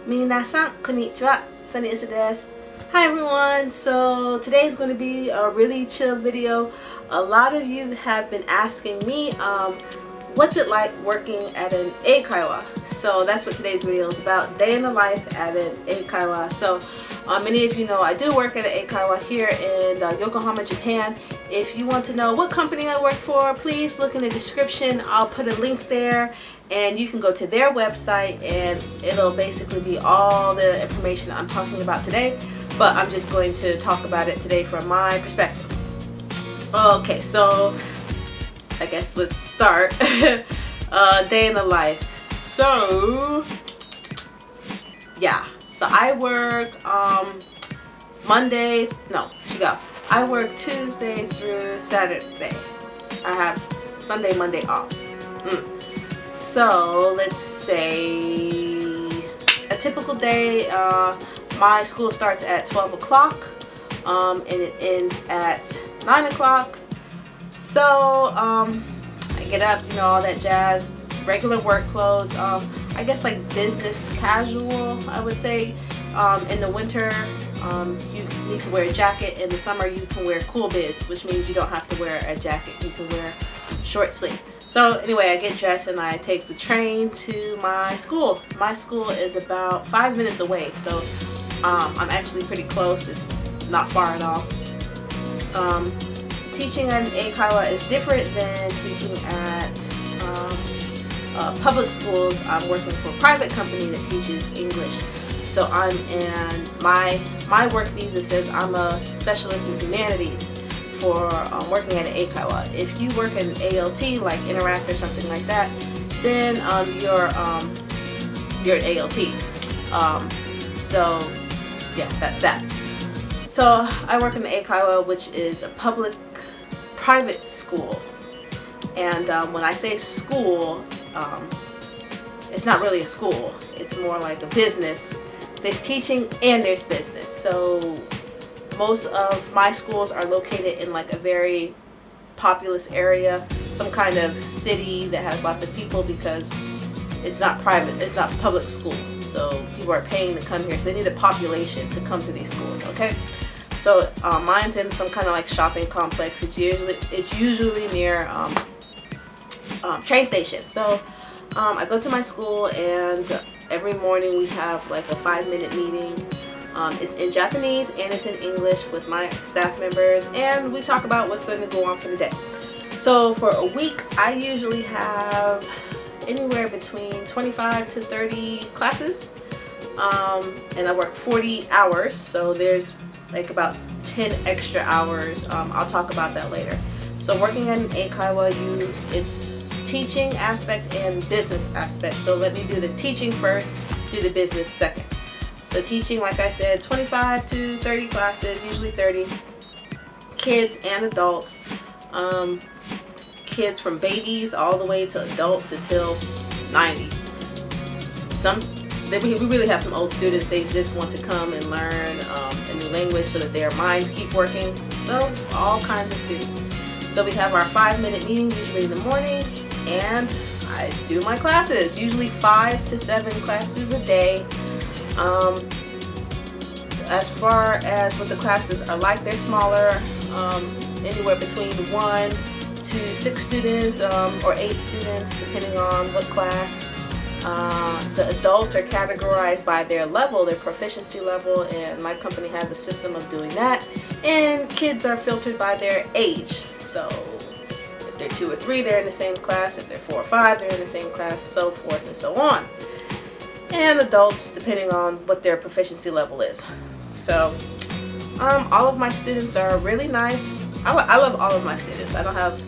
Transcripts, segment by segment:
Minasan, konnichiwa. Sunny Issa desu. Hi everyone, so today is going to be a really chill video. A lot of you have been asking me what's it like working at an Eikaiwa. So that's what today's video is about, day in the life at an Eikaiwa. So many of you know I do work at an Eikaiwa here in Yokohama, Japan. If you want to know what company I work for, please look in the description. I'll put a link there and you can go to their website and it'll basically be all the information I'm talking about today, but I'm just going to talk about it today from my perspective. Okay, so I guess let's start. Day in the life. So yeah, so I work I work Tuesday through Saturday. I have Sunday, Monday off. So let's say a typical day, my school starts at 12 o'clock and it ends at 9 o'clock. So I get up, you know, all that jazz, regular work clothes, I guess like business casual, I would say. In the winter, you need to wear a jacket. In the summer, you can wear cool biz, which means you don't have to wear a jacket. You can wear short sleeve. So anyway, I get dressed and I take the train to my school. My school is about 5 minutes away, so I'm actually pretty close. It's not far at all. Teaching at an Eikaiwa is different than teaching at public schools. I'm working for a private company that teaches English. So I'm in, my work visa says I'm a specialist in humanities for working at an Eikaiwa. If you work at an ALT, like Interact or something like that, then you're an ALT. So yeah, that's that. So I work in the Eikaiwa, which is a private school. And when I say school, it's not really a school. It's more like a business. There's teaching and there's business. So most of my schools are located in like a very populous area, some kind of city that has lots of people, because it's not private, it's not public school. So people are paying to come here, so they need a population to come to these schools, okay? So mine's in some kind of like shopping complex. It's usually near train station. So I go to my school and every morning we have like a 5-minute meeting. It's in Japanese and it's in English with my staff members, and we talk about what's going to go on for the day. So for a week I usually have anywhere between 25 to 30 classes, and I work 40 hours, so there's like about 10 extra hours. I'll talk about that later. So working at an Eikaiwa, it's teaching aspect and business aspect. So let me do the teaching first, do the business second. So teaching, like I said, 25 to 30 classes, usually 30, kids and adults. Kids from babies all the way to adults until 90. We really have some old students. They just want to come and learn a new language so that their minds keep working. So all kinds of students. So we have our 5-minute meeting usually in the morning, and I do my classes, usually 5 to 7 classes a day. As far as what the classes are like, they're smaller, anywhere between 1 to 6 students or 8 students, depending on what class. The adults are categorized by their level, their proficiency level, and my company has a system of doing that. And kids are filtered by their age. So if they're 2 or 3, they're in the same class. If they're 4 or 5, they're in the same class, so forth and so on. And adults, depending on what their proficiency level is. So all of my students are really nice. I love all of my students. I don't have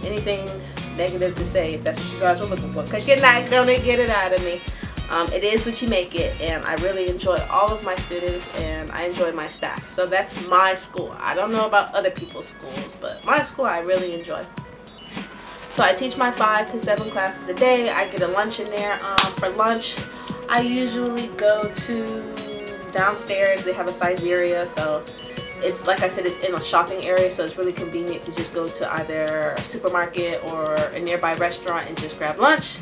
anything negative to say, if that's what you guys are looking for, because you're not gonna get it out of me. It is what you make it, and I really enjoy all of my students and I enjoy my staff. So that's my school. I don't know about other people's schools, but my school I really enjoy. So I teach my 5 to 7 classes a day. I get a lunch in there. For lunch I usually go to downstairs. They have a Saizeriya, so it's, like I said, it's in a shopping area, so it's really convenient to just go to either a supermarket or a nearby restaurant and just grab lunch.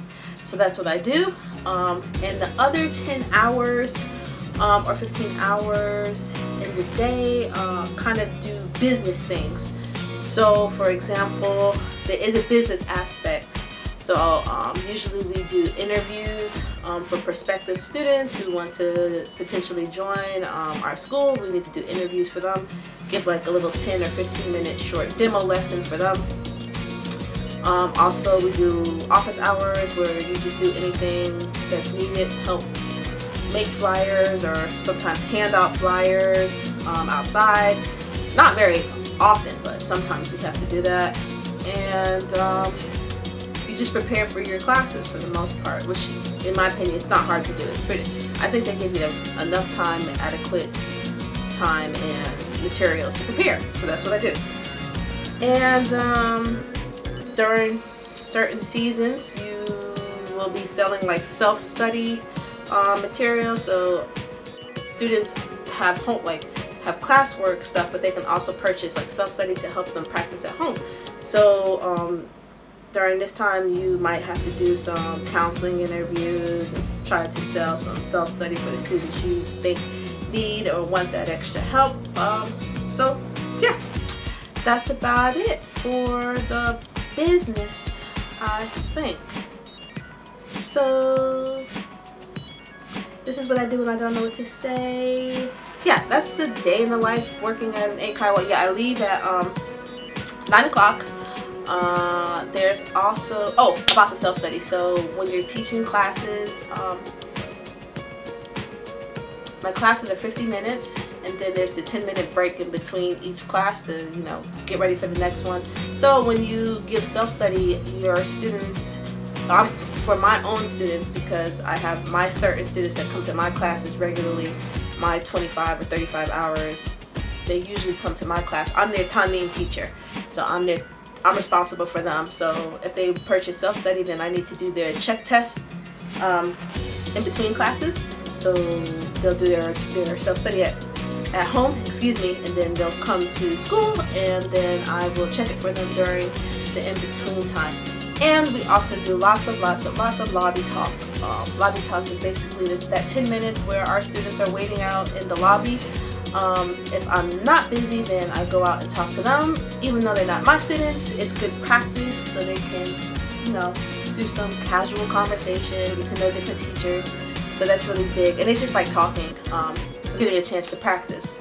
So that's what I do. And the other 10 hours or 15 hours in the day kind of do business things. So for example, there is a business aspect. So usually we do interviews for prospective students who want to potentially join our school. We need to do interviews for them, give like a little 10 or 15 minute short demo lesson for them. Also we do office hours where you just do anything that's needed, help make flyers or sometimes hand out flyers outside. Not very often, but sometimes we have to do that. And you just prepare for your classes for the most part, which in my opinion it's not hard to do. It's pretty, I think they give you enough time, adequate time and materials to prepare. So that's what I do. And during certain seasons you will be selling like self-study material. So students have have classwork stuff, but they can also purchase like self-study to help them practice at home. So during this time you might have to do some counseling interviews and try to sell some self-study for the students you think need or want that extra help. So yeah, that's about it for the business, I think. So this is what I do when I don't know what to say. Yeah, that's the day in the life working at an Eikaiwa. Yeah, I leave at 9 o'clock. There's also, about the self-study. So when you're teaching classes, my classes are 50 minutes, and then there's a 10-minute break in between each class to, you know, get ready for the next one. So when you give self-study, your students, for my own students, because I have my certain students that come to my classes regularly, my 25 or 35 hours, they usually come to my class. I'm their Tanin teacher, so I'm responsible for them. So if they purchase self-study, then I need to do their check test in between classes. So they'll do their self-study at home, excuse me, and then they'll come to school, and then I will check it for them during the in-between time. And we also do lots of lobby talk. Lobby talk is basically that 10 minutes where our students are waiting out in the lobby. If I'm not busy, then I go out and talk to them. Even though they're not my students, it's good practice so they can, you know, do some casual conversation, get to know different teachers. So that's really big. And they just like talking, getting a chance to practice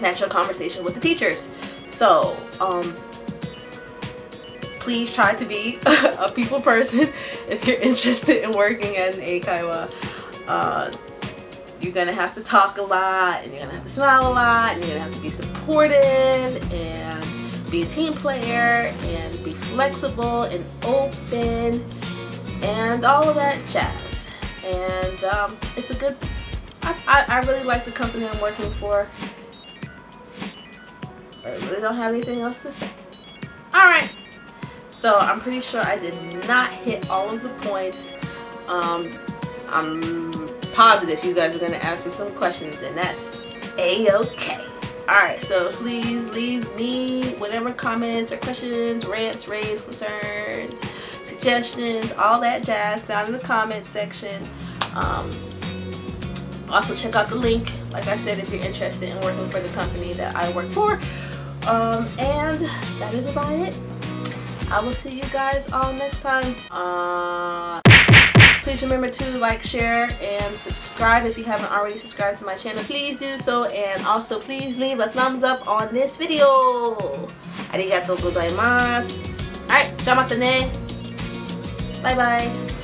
natural conversation with the teachers. So please try to be a people person if you're interested in working at an Eikaiwa. You're going to have to talk a lot, and you're going to have to smile a lot, and you're going to have to be supportive and be a team player and be flexible and open and all of that jazz. And it's a good, I really like the company I'm working for. I really don't have anything else to say. Alright, so I'm pretty sure I did not hit all of the points. I'm positive you guys are going to ask me some questions, and that's A-okay. Alright, so please leave me whatever comments or questions, rants, raves, concerns, suggestions, all that jazz down in the comment section. Also check out the link, like I said, if you're interested in working for the company that I work for. And that is about it. I will see you guys all next time. Please remember to like, share, and subscribe if you haven't already subscribed to my channel. Please do so, and also please leave a thumbs up on this video. Arigatou gozaimasu. Alright, じゃあまたね. Bye bye.